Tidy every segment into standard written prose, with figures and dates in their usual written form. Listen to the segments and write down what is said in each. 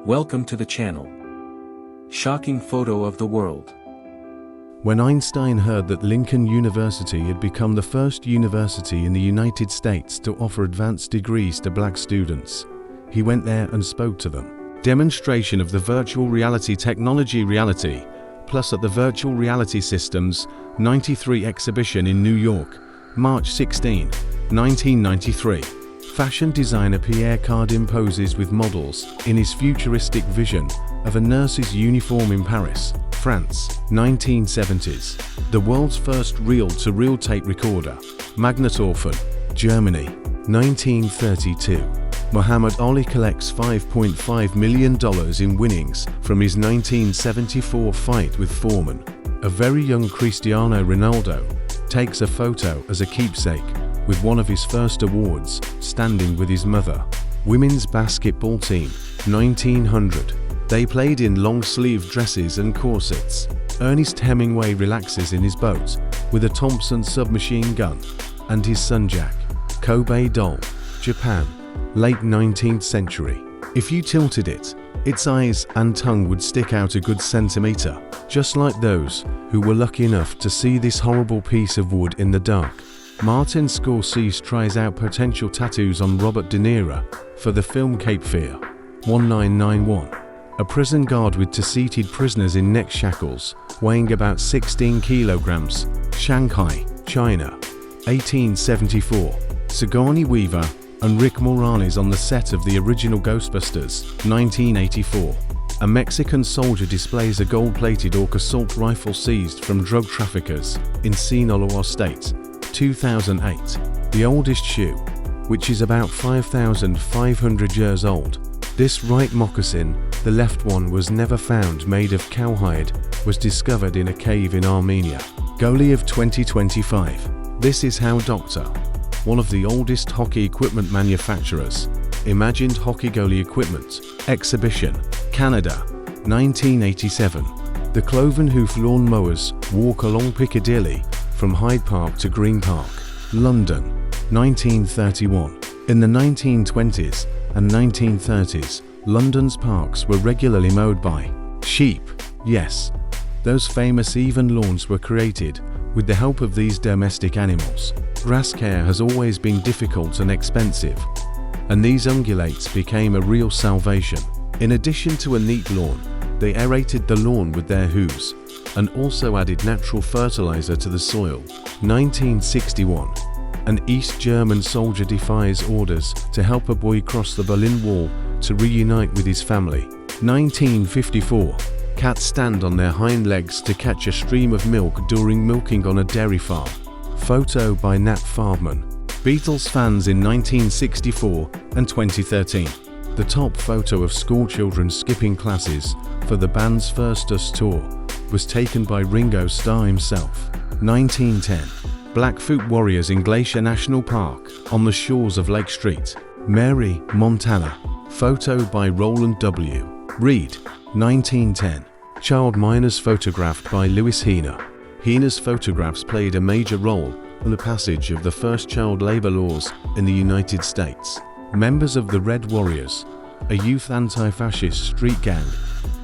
Welcome to the channel. Shocking photo of the world. When Einstein heard that Lincoln University had become the first university in the United States to offer advanced degrees to black students, he went there and spoke to them. Demonstration of the virtual reality technology Reality Plus at the Virtual Reality Systems 93 exhibition in New York, March 16, 1993. Fashion designer Pierre Cardin poses with models in his futuristic vision of a nurse's uniform in Paris, France, 1970s. The world's first reel-to-reel tape recorder, Magnetophone, Germany, 1932. Muhammad Ali collects $5.5 million in winnings from his 1974 fight with Foreman. A very young Cristiano Ronaldo takes a photo as a keepsake with one of his first awards, standing with his mother. Women's basketball team, 1900. They played in long-sleeve dresses and corsets. Ernest Hemingway relaxes in his boat with a Thompson submachine gun and his son Jack. Kobe doll, Japan, late 19th century. If you tilted it, its eyes and tongue would stick out a good centimeter, just like those who were lucky enough to see this horrible piece of wood in the dark. Martin Scorsese tries out potential tattoos on Robert De Niro for the film Cape Fear, 1991. A prison guard with two seated prisoners in neck shackles, weighing about 16 kilograms, Shanghai, China, 1874. Sigourney Weaver and Rick Moranis on the set of the original Ghostbusters, 1984. A Mexican soldier displays a gold-plated Orc assault rifle seized from drug traffickers in Sinaloa State, 2008. The oldest shoe, which is about 5,500 years old. This right moccasin, the left one, was never found, made of cowhide, was discovered in a cave in Armenia. Goalie of 2025. This is how Dr. one of the oldest hockey equipment manufacturers, imagined hockey goalie equipment. Exhibition, Canada, 1987. The cloven hoof lawn mowers walk along Piccadilly from Hyde Park to Green Park, London, 1931. In the 1920s and 1930s, London's parks were regularly mowed by sheep. Yes, those famous even lawns were created with the help of these domestic animals. Grass care has always been difficult and expensive, and these ungulates became a real salvation. In addition to a neat lawn, they aerated the lawn with their hooves and also added natural fertilizer to the soil. 1961. An East German soldier defies orders to help a boy cross the Berlin Wall to reunite with his family. 1954. Cats stand on their hind legs to catch a stream of milk during milking on a dairy farm. Photo by Nat Farbman. Beatles fans in 1964 and 2013. The top photo of schoolchildren skipping classes for the band's first US tour was taken by Ringo Starr himself. 1910. Blackfoot warriors in Glacier National Park on the shores of Lake Street, Mary, Montana. Photo by Roland W. Reed. 1910. Child miners photographed by Louis Hina. Hina's photographs played a major role in the passage of the first child labor laws in the United States. Members of the Red Warriors, a youth anti-fascist street gang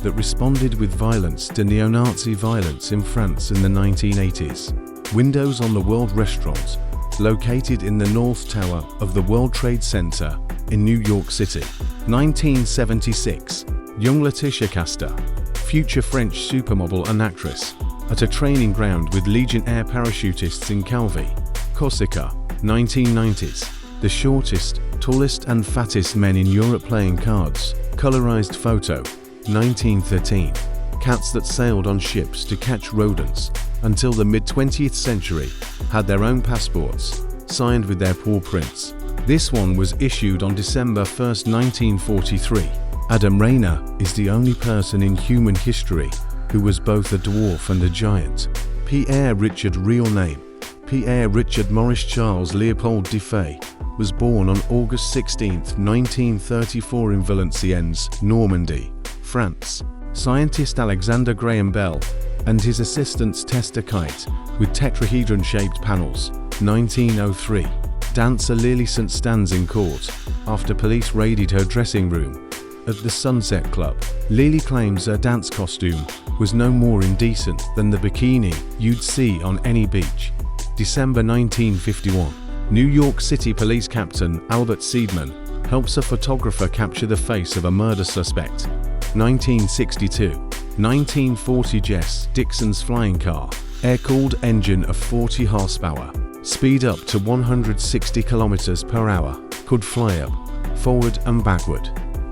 that responded with violence to neo-Nazi violence in France in the 1980s. Windows on the World Restaurant, located in the North Tower of the World Trade Center in New York City. 1976. Young Letitia Casta, future French supermodel and actress, at a training ground with Legion Air parachutists in Calvi, Corsica, 1990s. The shortest, tallest and fattest men in Europe playing cards. Colorized photo, 1913. Cats that sailed on ships to catch rodents until the mid-20th century had their own passports, signed with their paw prints. This one was issued on December 1, 1943. Adam Rayner is the only person in human history who was both a dwarf and a giant. Pierre Richard, real name, Pierre Richard Maurice Charles Leopold Defay, was born on August 16, 1934 in Valenciennes, Normandy, France. Scientist Alexander Graham Bell and his assistants test a kite with tetrahedron-shaped panels, 1903. Dancer Lily St. stands in court after police raided her dressing room at the Sunset Club. Lily claims her dance costume was no more indecent than the bikini you'd see on any beach. December 1951. New York City Police Captain Albert Seidman helps a photographer capture the face of a murder suspect. 1962. 1940. Jess Dixon's flying car, air-cooled engine of 40 horsepower, speed up to 160 kilometers per hour, could fly up, forward and backward.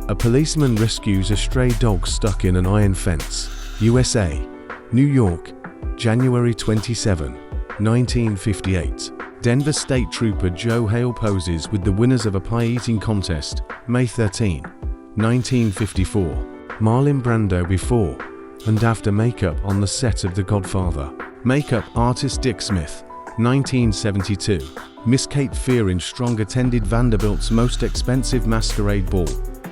A policeman rescues a stray dog stuck in an iron fence. USA. New York, January 27, 1958. Denver State Trooper Joe Hale poses with the winners of a pie-eating contest. May 13, 1954. Marlon Brando before and after makeup on the set of The Godfather. Makeup artist Dick Smith. 1972. Miss Kate Fearing Strong attended Vanderbilt's most expensive masquerade ball,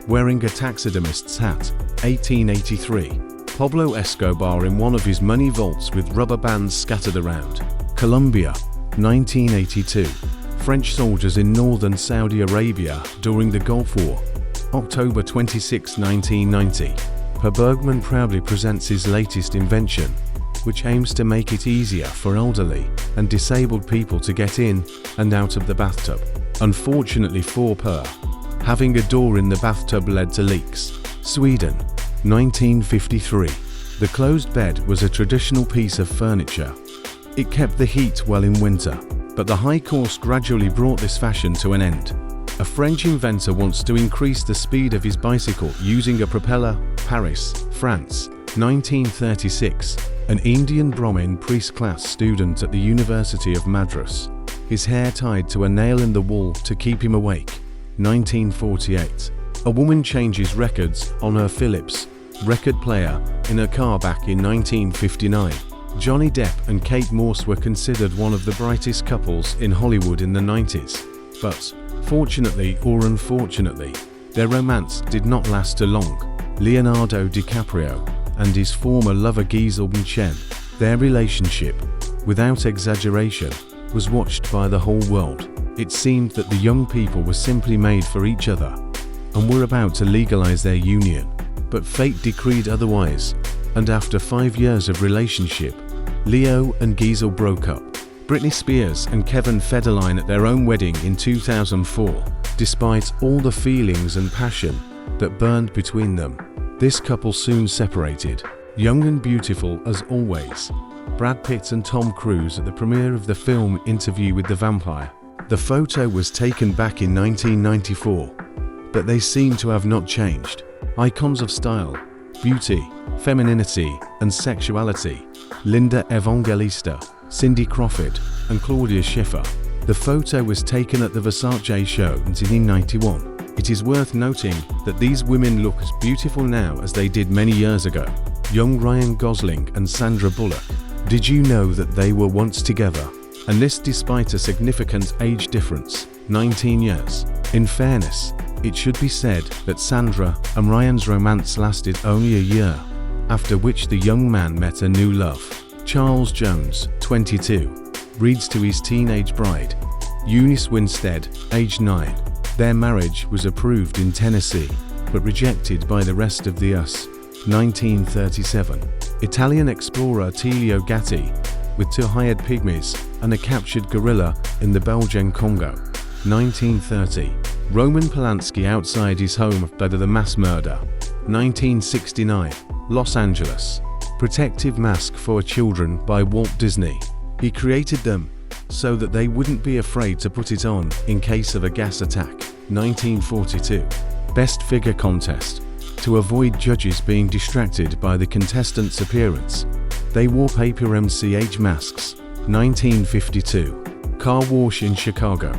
wearing a taxidermist's hat. 1883. Pablo Escobar in one of his money vaults with rubber bands scattered around. Colombia. 1982. French soldiers in northern Saudi Arabia during the Gulf War. October 26, 1990. Per Bergman proudly presents his latest invention, which aims to make it easier for elderly and disabled people to get in and out of the bathtub. Unfortunately for Per, having a door in the bathtub led to leaks. Sweden. 1953. The closed bed was a traditional piece of furniture. It kept the heat well in winter, but the high cost gradually brought this fashion to an end. A French inventor wants to increase the speed of his bicycle using a propeller. Paris, France. 1936. An Indian Brahmin priest class student at the University of Madras. His hair tied to a nail in the wall to keep him awake. 1948. A woman changes records on her Philips record player in her car back in 1959. Johnny Depp and Kate Moss were considered one of the brightest couples in Hollywood in the 90s. But, fortunately or unfortunately, their romance did not last too long. Leonardo DiCaprio and his former lover Gisele Chen. Their relationship, without exaggeration, was watched by the whole world. It seemed that the young people were simply made for each other and were about to legalize their union. But fate decreed otherwise, and after 5 years of relationship, Leo and Gisele broke up. Britney Spears and Kevin Federline at their own wedding in 2004. Despite all the feelings and passion that burned between them, this couple soon separated. Young and beautiful as always, Brad Pitt and Tom Cruise at the premiere of the film Interview with the Vampire. The photo was taken back in 1994, but they seem to have not changed. Icons of style, beauty, femininity, and sexuality. Linda Evangelista, Cindy Crawford, and Claudia Schiffer. The photo was taken at the Versace show in 1991. It is worth noting that these women look as beautiful now as they did many years ago. Young Ryan Gosling and Sandra Bullock. Did you know that they were once together? And this despite a significant age difference, 19 years. In fairness, it should be said that Sandra and Ryan's romance lasted only a year, after which the young man met a new love. Charles Jones, 22, reads to his teenage bride, Eunice Winstead, age 9. Their marriage was approved in Tennessee, but rejected by the rest of the US. 1937. Italian explorer Attilio Gatti, with 2 hired pygmies and a captured gorilla in the Belgian Congo. 1930. Roman Polanski outside his home after the mass murder. 1969. Los Angeles. Protective mask for children by Walt Disney. He created them so that they wouldn't be afraid to put it on in case of a gas attack. 1942. Best figure contest. To avoid judges being distracted by the contestants' appearance, they wore paper MCH masks. 1952. Car wash in Chicago.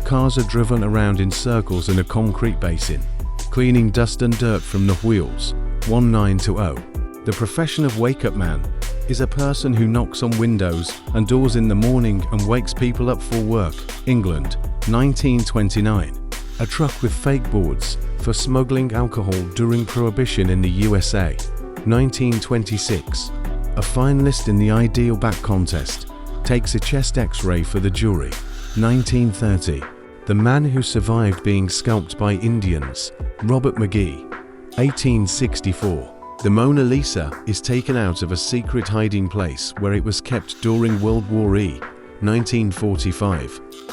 Cars are driven around in circles in a concrete basin, cleaning dust and dirt from the wheels. 1920. The profession of wake-up man is a person who knocks on windows and doors in the morning and wakes people up for work. England. 1929. A truck with fake boards for smuggling alcohol during Prohibition in the USA. 1926. A finalist in the Ideal Back Contest takes a chest X-ray for the jury. 1930. The man who survived being scalped by Indians, Robert McGee. 1864. The Mona Lisa is taken out of a secret hiding place where it was kept during World War E, 1945.